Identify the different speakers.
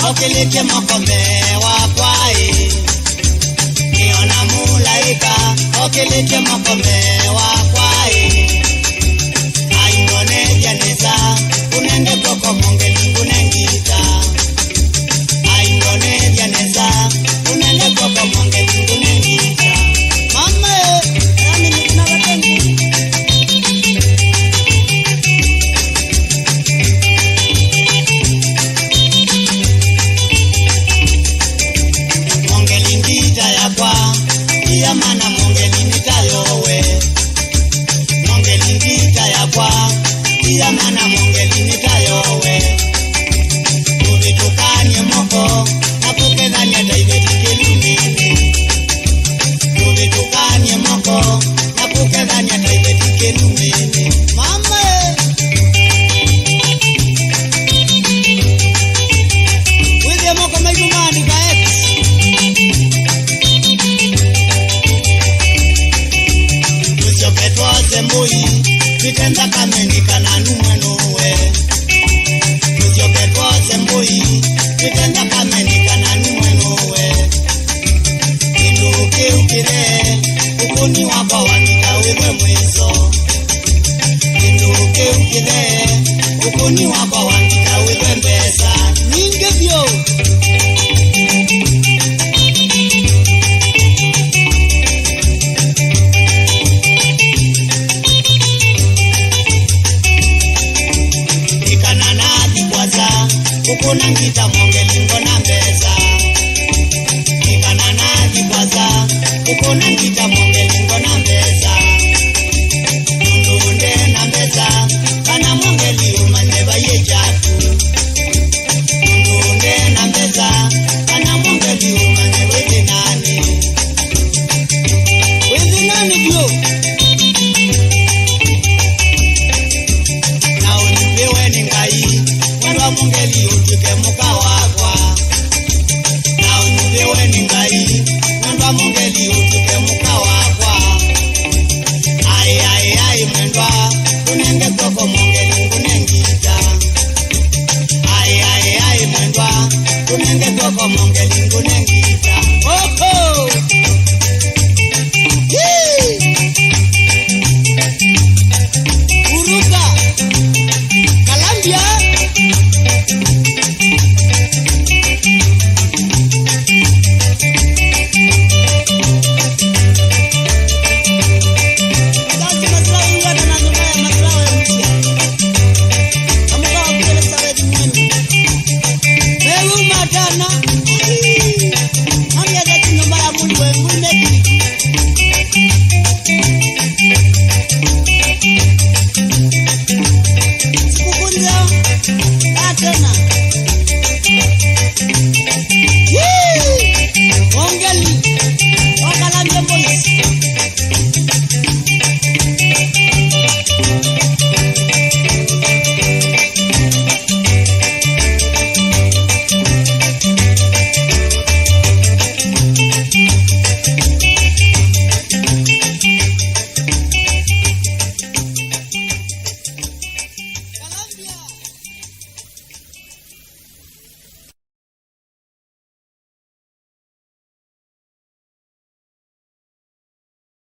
Speaker 1: Okeleke mokome wa kwai, niona mulaika. Okeleke mokome wa kwai, aingone janeza kunende koko mongeli kunengita. Aingone janeza kunende koko mongeli kunengita. Mama, nami nikuna watengu. Mana mongeli nitayowe, mongeli ngita ya kwa iya mana mongeli nitayowe. Tuvitukanye moko na kukedhania taivetikilumini. Tuvitukanye moko na kukedhania taivetikilumini. Mama wile moko maigumani kaeki Zemboi, vitenda kamenika na numwenuwe. Kuzio petwa zemboi, vitenda kamenika na numwenuwe. Induke ukire, ukuni wako wanika wewe mwezo. Induke ukire, ukuni wako wanika wewe mbesa. Ningevyo ukuna ngita mongeli ngona mbeza. Ikana nadi kwaza, ukuna ngita mongeli ngona mbeza. Ndunde na mbeza, kana mongeli umandeba yejatu. Ndunde na mbeza, kana mongeli umandeba yejenani. Wezi nani vyo? Na unipewe ningai Mwendwa mongeli utike muka wakwa. Na unuviwe ningai Mwendwa mongeli utike muka wakwa. Ai ai ai mwendwa kunenge koko mongeli kunengita. Ai ai ai mwendwa kunenge koko mongeli kunengita.